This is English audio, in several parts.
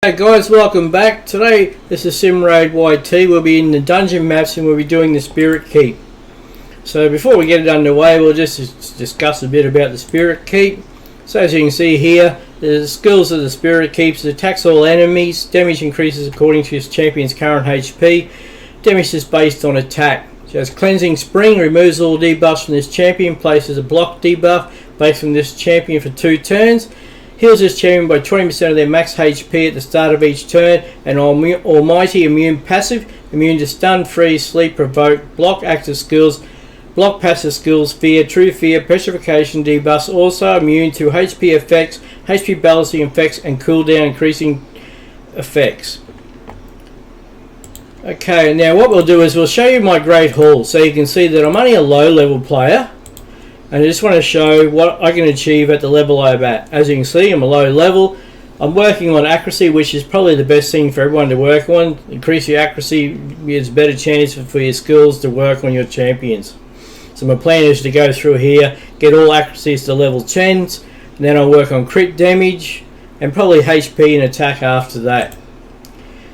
Hey guys, welcome back. Today this is SimRaid YT. We'll be in the dungeon maps and we'll be doing the Spirit Keep. So before we get it underway, we'll just discuss a bit about the Spirit Keep. So as you can see here, the skills of the Spirit Keeps: attacks all enemies, damage increases according to his champion's current HP, damage is based on attack. She has Cleansing Spring, removes all debuffs from this champion, places a block debuff based on this champion for 2 turns. Heals this champion by 20% of their max HP at the start of each turn. And Almighty Immune passive, immune to stun, freeze, sleep, provoke, block active skills, block passive skills, fear, true fear, petrification debuffs. Also immune to HP effects, HP balancing effects, and cooldown increasing effects. Okay, now what we'll do is we'll show you my Great Hall so you can see that I'm only a low level player. And I just want to show what I can achieve at the level I'm at. As you can see, I'm a low level. I'm working on accuracy, which is probably the best thing for everyone to work on. Increase your accuracy, gives better chance for your skills to work on your champions. So my plan is to go through here, get all accuracies to level 10s, and then I'll work on crit damage, and probably HP and attack after that.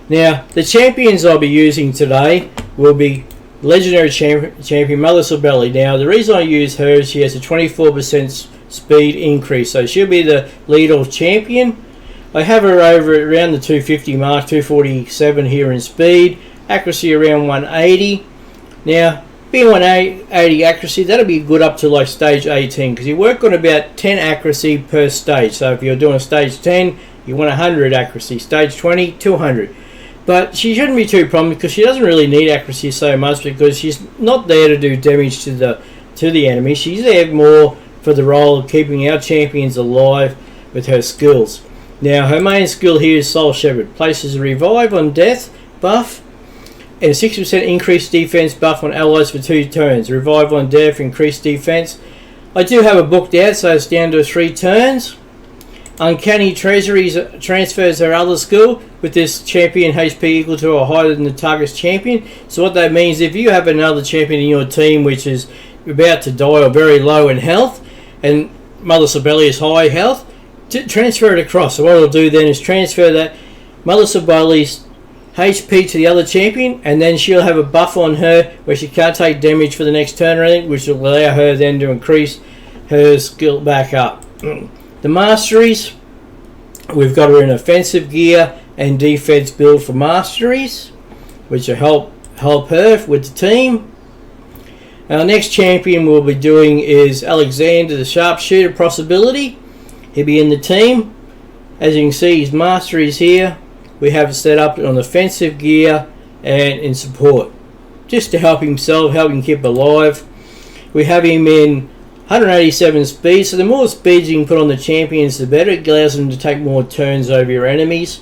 Now, the champions I'll be using today will be Legendary Champion Mother Sibeli. Now, the reason I use her is she has a 24% speed increase, so she'll be the lead off champion. I have her over around the 250 mark, 247 here in speed, accuracy around 180. Now, being 180 accuracy, that'll be good up to like stage 18, because you work on about 10 accuracy per stage. So if you're doing a stage 10, you want 100 accuracy, stage 20, 200. But she shouldn't be too prominent because she doesn't really need accuracy so much, because she's not there to do damage to the enemy. She's there more for the role of keeping our champions alive with her skills. Now, her main skill here is Soul Shepherd. Places a revive on death buff and a 60% increased defense buff on allies for 2 turns. Revive on death, increased defense. I do have it booked out, so it's down to 3 turns. Uncanny Treasuries transfers her other skill with this champion HP equal to or higher than the target's champion. So what that means, if you have another champion in your team which is about to die or very low in health, and Mother Sibeli is high health, transfer it across. So what I'll do then is transfer that Mother Sibeli's HP to the other champion, and then she'll have a buff on her where she can't take damage for the next turn or anything, which will allow her then to increase her skill back up. The masteries, we've got her in offensive gear and defense build for masteries, which will help her with the team. Our next champion we'll be doing is Alexander, the sharpshooter possibility. He'll be in the team. As you can see, his masteries here, we have it set up on offensive gear and in support, just to help himself, help him keep alive. We have him in 187 speed, so the more speeds you can put on the champions, the better. It allows them to take more turns over your enemies.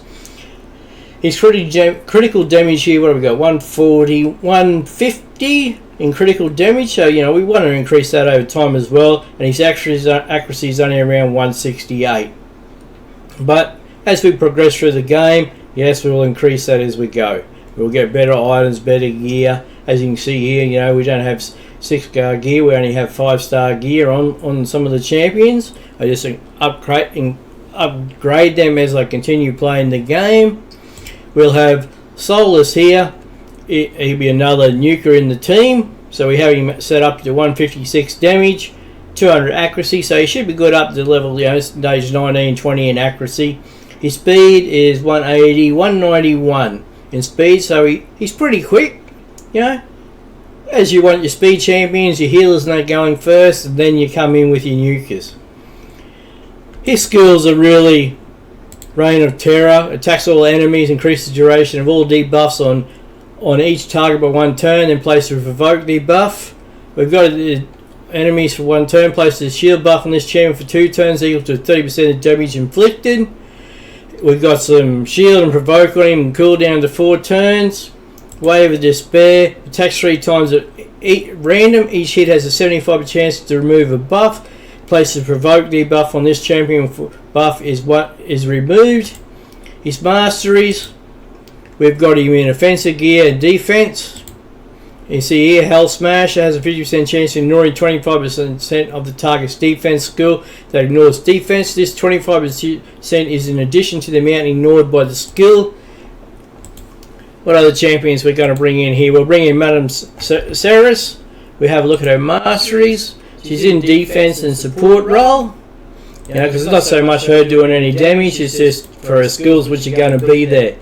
His critical damage here, what have we got? 140, 150 in critical damage, so we want to increase that over time as well. And his accuracy is only around 168. But as we progress through the game, yes, we will increase that as we go. We'll get better items, better gear. As you can see here, we don't have 6-star gear, we only have 5-star gear on some of the champions. I just upgrade them as I continue playing the game. We'll have Solus here. He'll be another nuker in the team, so we have him set up to 156 damage, 200 accuracy, so he should be good up to level stage 19, 20 in accuracy. His speed is 180, 191 in speed, so he's pretty quick, As you want your speed champions, your healers not going first, and then you come in with your nukers. His skills are really Reign of Terror, attacks all enemies, increase the duration of all debuffs on each target by 1 turn, then place a provoke debuff. We've got enemies for 1 turn, place a shield buff on this champion for 2 turns equal to 30% of damage inflicted. We've got some shield and provoke on him and cooldown to 4 turns. Wave of Despair, attacks 3 times at random. Each hit has a 75% chance to remove a buff. Places a provoke debuff on this champion. Buff is what is removed. His masteries, we've got him in offensive gear and defense. You see here, Hell Smash has a 50% chance of ignoring 25% of the target's defense skill that ignores defense. This 25% is in addition to the amount ignored by the skill. What other champions we're going to bring in here? We'll bring in Madame Ceres. We have a look at her masteries. She's in defense and support role. You know, because it's not so much her doing any damage, it's just for her skills which are going to be there.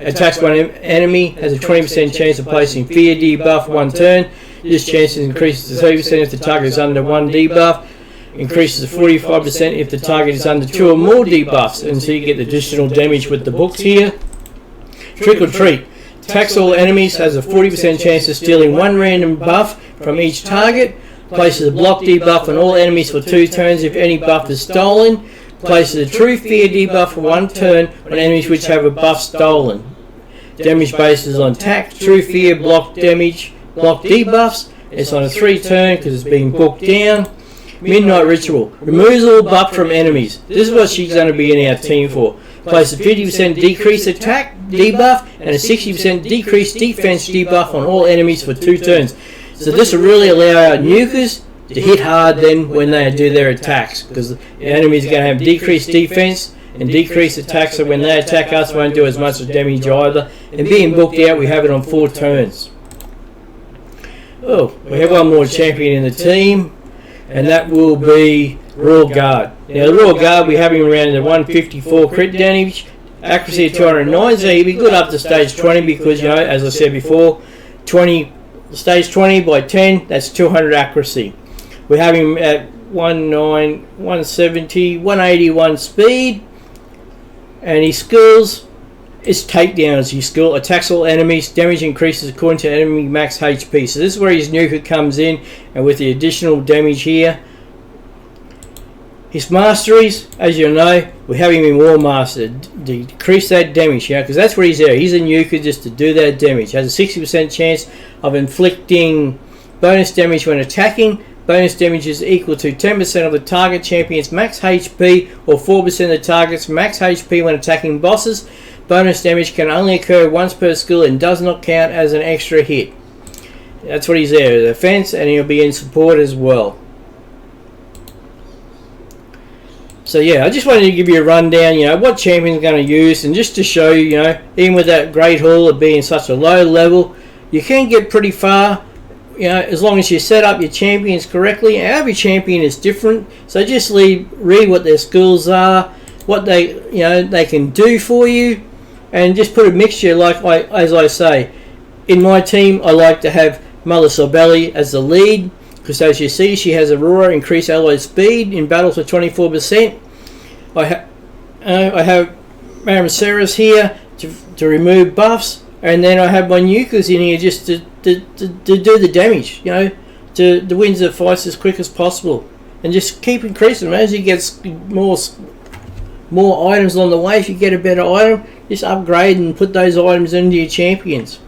Attacks one enemy, has a 20% chance of placing fear debuff 1 turn. This chance increases to 30% if the target is under 1 debuff. Increases to 45% if the target is under 2 or more debuffs. And so you get additional damage with the books here. Trick or Treat. Attacks all enemies, has a 40% chance of stealing 1 random buff from each target. Places a block debuff on all enemies for 2 turns if any buff is stolen. Places a true fear debuff for 1 turn on enemies which have a buff stolen. Damage bases on attack, true fear, block damage, block debuffs. It's on a 3 turn because it's being booked down. Midnight Ritual. Removes all buff from enemies. This is what she's going to be in our team for. Places a 50% decreased attack debuff and a 60% decreased defense debuff on all enemies for 2 turns. So this will really allow our nukers to hit hard then when they do their attacks, because the enemies are going to have decreased defense and decreased attacks, so when they attack us won't do as much damage either. And being booked out, we have it on 4 turns. Oh, we have one more champion in the team, and that will be Royal Guard. Now the Royal Guard, we have him around the 154 crit damage, accuracy of 209, so he'll be good up to stage 20 because, you know, as I said before, stage 20 by 10, that's 200 accuracy. We have him at 170, 181 speed, and his skills is takedowns. His skill attacks all enemies, damage increases according to enemy max HP. So this is where his nuker comes in, and with the additional damage here. His masteries, as you know, we have him in War Master to decrease that damage, you know, because that's where he's there. He's a nuker just to do that damage. Has a 60% chance of inflicting bonus damage when attacking. Bonus damage is equal to 10% of the target champion's max HP or 4% of the target's max HP when attacking bosses. Bonus damage can only occur once per skill and does not count as an extra hit. That's what he's there, defense, and he'll be in support as well. So yeah, I just wanted to give you a rundown, you know, what champion's going to use, and just to show you, you know, even with that Great Hall of being such a low level, you can get pretty far. You know, as long as you set up your champions correctly. Every champion is different, so just read what their skills are, what they, you know, they can do for you, and just put a mixture. As I say, in my team, I like to have Mother Sorbelli as the lead, because as you see, she has Aurora, increased allied speed in battles for 24%. I have Madame Ceres here to remove buffs. And then I have my nukers in here just to do the damage, you know, to win the fights as quick as possible. And just keep increasing them. As you get more items along the way, if you get a better item, just upgrade and put those items into your champions.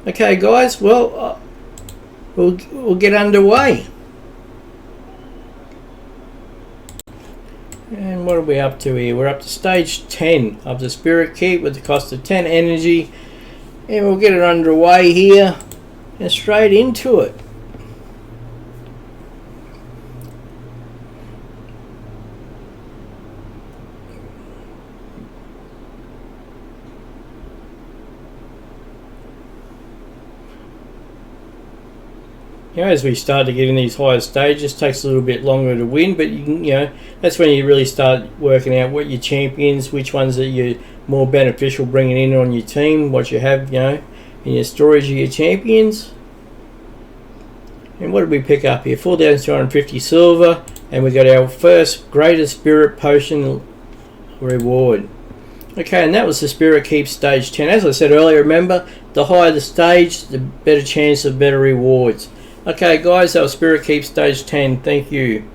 Okay, guys, well, we'll get underway. And what are we up to here? We're up to stage 10 of the Spirit Keep with the cost of 10 energy. And we'll get it underway here and straight into it. You know, as we start to get in these higher stages, it takes a little bit longer to win, but you can, you know, that's when you really start working out what your champions, which ones are you're more beneficial bringing in on your team, what you have, you know, in your storage of your champions. And what did we pick up here? 4,250 silver, and we got our first Greater Spirit Potion reward. Okay, and that was the Spirit Keep stage 10. As I said earlier, remember, the higher the stage, the better chance of better rewards. Okay guys, that was Spirit Keep stage 10. Thank you.